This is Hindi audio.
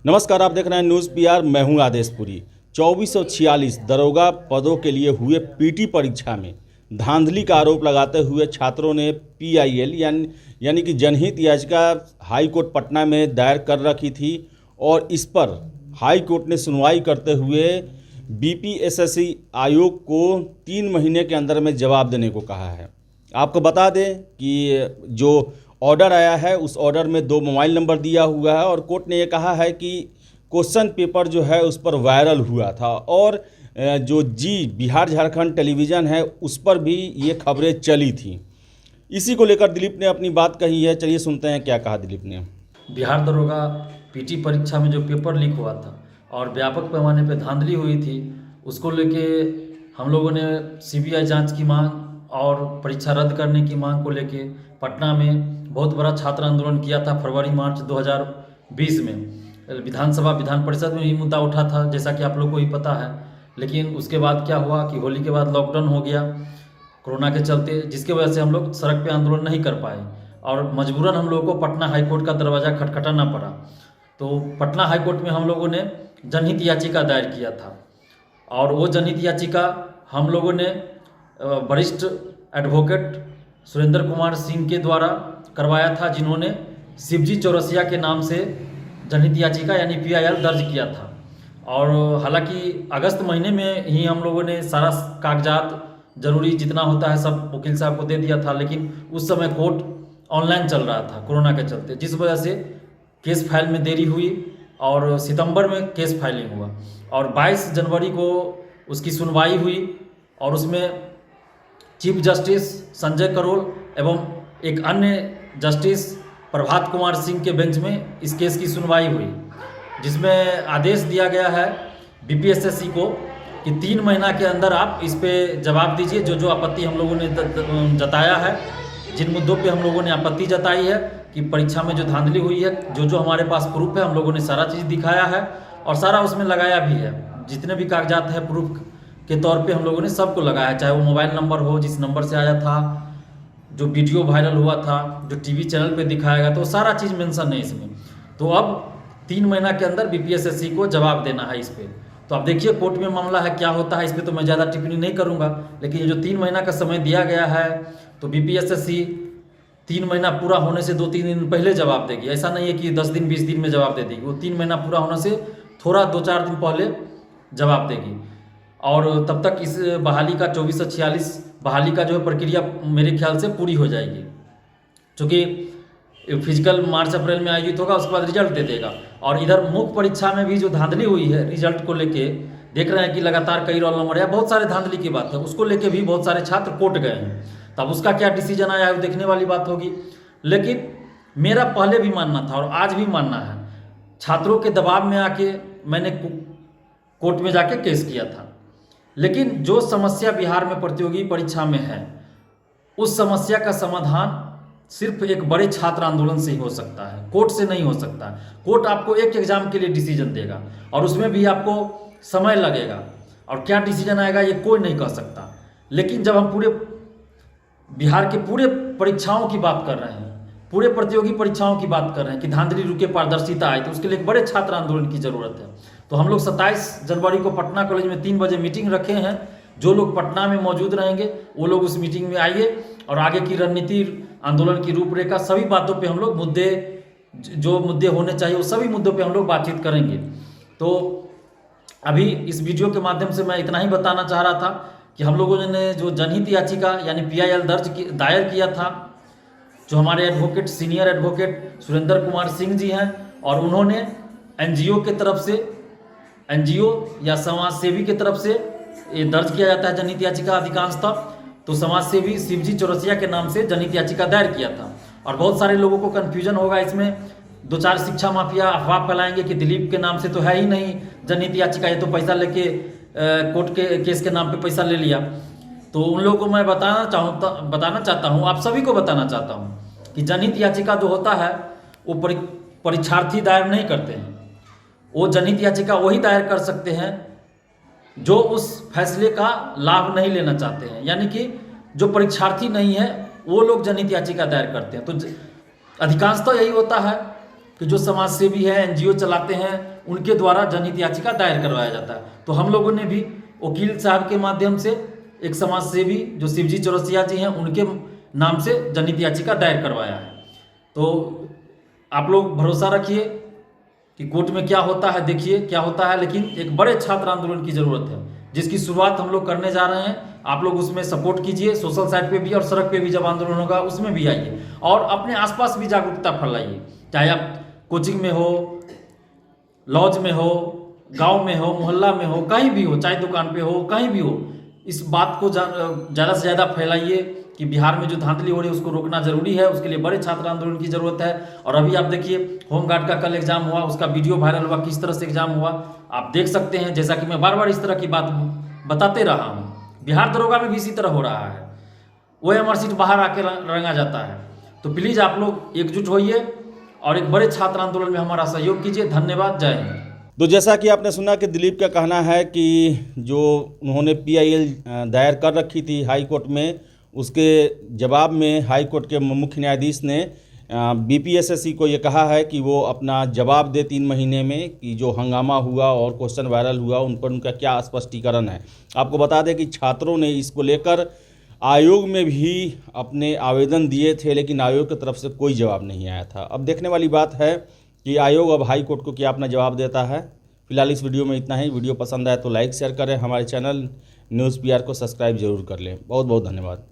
नमस्कार, आप देख रहे हैं न्यूज़ पीआर। मैं हूं आदेशपुरी। 2446 दरोगा पदों के लिए हुए पीटी परीक्षा में धांधली का आरोप लगाते हुए छात्रों ने पीआईएल यानी कि जनहित याचिका हाई कोर्ट पटना में दायर कर रखी थी और इस पर हाई कोर्ट ने सुनवाई करते हुए बीपीएसएससी आयोग को 3 महीने के अंदर में जवाब देने को कहा है। आपको बता दें कि जो ऑर्डर आया है उस ऑर्डर में 2 मोबाइल नंबर दिया हुआ है और कोर्ट ने ये कहा है कि क्वेश्चन पेपर जो है उस पर वायरल हुआ था और जो बिहार झारखंड टेलीविज़न है उस पर भी ये खबरें चली थी। इसी को लेकर दिलीप ने अपनी बात कही है। चलिए सुनते हैं क्या कहा दिलीप ने। बिहार दरोगा पीटी परीक्षा में जो पेपर लीक हुआ था और व्यापक पैमाने पर धांधली हुई थी, उसको लेके हम लोगों ने सीबीआई जांच की मांग और परीक्षा रद्द करने की मांग को लेके पटना में बहुत बड़ा छात्र आंदोलन किया था। फरवरी मार्च 2020 में विधान परिषद में भी मुद्दा उठा था, जैसा कि आप लोग को ही पता है। लेकिन उसके बाद क्या हुआ कि होली के बाद लॉकडाउन हो गया कोरोना के चलते, जिसके वजह से हम लोग सड़क पे आंदोलन नहीं कर पाए और मजबूरन हम लोगों को पटना हाईकोर्ट का दरवाज़ा खटखटाना पड़ा। तो पटना हाईकोर्ट में हम लोगों ने जनहित याचिका दायर किया था और वो जनहित याचिका हम लोगों ने वरिष्ठ एडवोकेट सुरेंद्र कुमार सिंह के द्वारा करवाया था, जिन्होंने शिवजी चौरसिया के नाम से जनहित याचिका यानी पीआईएल दर्ज किया था। और हालांकि अगस्त महीने में ही हम लोगों ने सारा कागजात जरूरी जितना होता है सब वकील साहब को दे दिया था, लेकिन उस समय कोर्ट ऑनलाइन चल रहा था कोरोना के चलते, जिस वजह से केस फाइल में देरी हुई और सितंबर में केस फाइलिंग हुआ और 22 जनवरी को उसकी सुनवाई हुई और उसमें चीफ जस्टिस संजय करोल एवं एक अन्य जस्टिस प्रभात कुमार सिंह के बेंच में इस केस की सुनवाई हुई, जिसमें आदेश दिया गया है बीपीएसएससी को कि 3 महीना के अंदर आप इस पे जवाब दीजिए। जो आपत्ति हम लोगों ने जताया है, जिन मुद्दों पे हम लोगों ने आपत्ति जताई है कि परीक्षा में जो धांधली हुई है, जो हमारे पास प्रूफ है, हम लोगों ने सारा चीज़ दिखाया है और सारा उसमें लगाया भी है। जितने भी कागजात है प्रूफ के तौर पे हम लोगों ने सबको लगाया, चाहे वो मोबाइल नंबर हो जिस नंबर से आया था, जो वीडियो वायरल हुआ था, जो टीवी चैनल पे दिखाया गया, तो सारा चीज़ मेंशन है इसमें। तो अब 3 महीना के अंदर बीपीएसएससी को जवाब देना है इस पर। तो अब देखिए कोर्ट में मामला है, क्या होता है इस पर तो मैं ज़्यादा टिप्पणी नहीं करूँगा, लेकिन ये जो 3 महीना का समय दिया गया है तो बीपीएसएससी 3 महीना पूरा होने से 2-3 दिन पहले जवाब देगी। ऐसा नहीं है कि 10 दिन 20 दिन में जवाब दे देगी, वो 3 महीना पूरा होने से थोड़ा 2-4 दिन पहले जवाब देगी। और तब तक इस बहाली का 2446 बहाली का जो है प्रक्रिया मेरे ख्याल से पूरी हो जाएगी, क्योंकि फिजिकल मार्च अप्रैल में आयोजित होगा, उसके बाद रिजल्ट दे देगा। और इधर मुख्य परीक्षा में भी जो धांधली हुई है रिजल्ट को लेके देख रहे हैं कि लगातार कई रोल नंबर या बहुत सारे धांधली की बात है, उसको लेके भी बहुत सारे छात्र कोर्ट गए हैं। तब उसका क्या डिसीजन आया है वो देखने वाली बात होगी। लेकिन मेरा पहले भी मानना था और आज भी मानना है, छात्रों के दबाव में आके मैंने कोर्ट में जाके केस किया था। लेकिन जो समस्या बिहार में प्रतियोगी परीक्षा में है, उस समस्या का समाधान सिर्फ एक बड़े छात्र आंदोलन से ही हो सकता है, कोर्ट से नहीं हो सकता। कोर्ट आपको एक एग्जाम के लिए डिसीजन देगा और उसमें भी आपको समय लगेगा और क्या डिसीजन आएगा ये कोई नहीं कह सकता। लेकिन जब हम पूरे बिहार के पूरे परीक्षाओं की बात कर रहे हैं, पूरे प्रतियोगी परीक्षाओं की बात कर रहे हैं कि धांधली रुके पारदर्शिता आए, तो उसके लिए एक बड़े छात्र आंदोलन की जरूरत है। तो हम लोग 27 जनवरी को पटना कॉलेज में 3 बजे मीटिंग रखे हैं। जो लोग पटना में मौजूद रहेंगे वो लोग उस मीटिंग में आइए और आगे की रणनीति, आंदोलन की रूपरेखा, सभी बातों पे हम लोग जो मुद्दे होने चाहिए वो सभी मुद्दों पे हम लोग बातचीत करेंगे। तो अभी इस वीडियो के माध्यम से मैं इतना ही बताना चाह रहा था कि हम लोगों ने जो जनहित याचिका यानी पीआईएल दायर किया था, जो हमारे advocate senior advocate Surendra Kumar Singh ji हैं, और उन्होंने एनजीओ के तरफ से, एनजीओ या समाज सेवी की तरफ से ये दर्ज किया जाता है जनहित याचिका अधिकांशतः, तो समाज सेवी शिवजी चौरसिया के नाम से जनहित याचिका दायर किया था। और बहुत सारे लोगों को कन्फ्यूजन होगा इसमें, 2-4 शिक्षा माफिया अफवाह फैलाएंगे कि दिलीप के नाम से तो है ही नहीं जनहित याचिका, ये तो पैसा लेके कोर्ट के केस के नाम पे पैसा ले लिया। तो उन लोगों को मैं बताना चाहता हूँ, आप सभी को बताना चाहता हूँ कि जनहित याचिका जो होता है वो परीक्षार्थी दायर नहीं करते हैं। वो जनहित याचिका वही दायर कर सकते हैं जो उस फैसले का लाभ नहीं लेना चाहते हैं, यानी कि जो परीक्षार्थी नहीं है वो लोग जनहित याचिका दायर करते हैं। तो अधिकांशतः यही होता है कि जो समाज सेवी है, एनजीओ चलाते हैं, उनके द्वारा जनहित याचिका दायर करवाया जाता है। तो हम लोगों ने भी वकील साहब के माध्यम से एक समाज सेवी जो शिवजी चौरसिया जी हैं, उनके नाम से जनहित याचिका दायर करवाया है। तो आप लोग भरोसा रखिए कि कोर्ट में क्या होता है, देखिए क्या होता है। लेकिन एक बड़े छात्र आंदोलन की ज़रूरत है, जिसकी शुरुआत हम लोग करने जा रहे हैं। आप लोग उसमें सपोर्ट कीजिए, सोशल साइट पे भी और सड़क पे भी जब आंदोलन होगा उसमें भी आइए और अपने आसपास भी जागरूकता फैलाइए। चाहे आप कोचिंग में हो, लॉज में हो, गांव में हो, मोहल्ला में हो, कहीं भी हो, चाय दुकान पे हो, कहीं भी हो, इस बात को ज़्यादा से ज़्यादा फैलाइए कि बिहार में जो धांधली हो रही है उसको रोकना जरूरी है। उसके लिए बड़े छात्र आंदोलन की ज़रूरत है। और अभी आप देखिए, होमगार्ड का कल एग्जाम हुआ, उसका वीडियो वायरल हुआ, किस तरह से एग्जाम हुआ आप देख सकते हैं। जैसा कि मैं बार बार इस तरह की बात बताते रहा हूँ, बिहार दरोगा में भी इसी तरह हो रहा है, OMR सीट बाहर आके रंगा जाता है। तो प्लीज़ आप लोग एकजुट होइए और एक बड़े छात्र आंदोलन में हमारा सहयोग कीजिए। धन्यवाद, जय हिंद। तो जैसा कि आपने सुना कि दिलीप का कहना है कि जो उन्होंने PIL दायर कर रखी थी हाई कोर्ट में, उसके जवाब में हाई कोर्ट के मुख्य न्यायाधीश ने BPSSC को ये कहा है कि वो अपना जवाब दे 3 महीने में कि जो हंगामा हुआ और क्वेश्चन वायरल हुआ उन पर उनका क्या स्पष्टीकरण है। आपको बता दें कि छात्रों ने इसको लेकर आयोग में भी अपने आवेदन दिए थे, लेकिन आयोग की तरफ से कोई जवाब नहीं आया था। अब देखने वाली बात है कि आयोग अब हाई कोर्ट को क्या अपना जवाब देता है। फिलहाल इस वीडियो में इतना ही। वीडियो पसंद आए तो लाइक शेयर करें, हमारे चैनल न्यूज़ PR को सब्सक्राइब जरूर कर लें। बहुत बहुत धन्यवाद।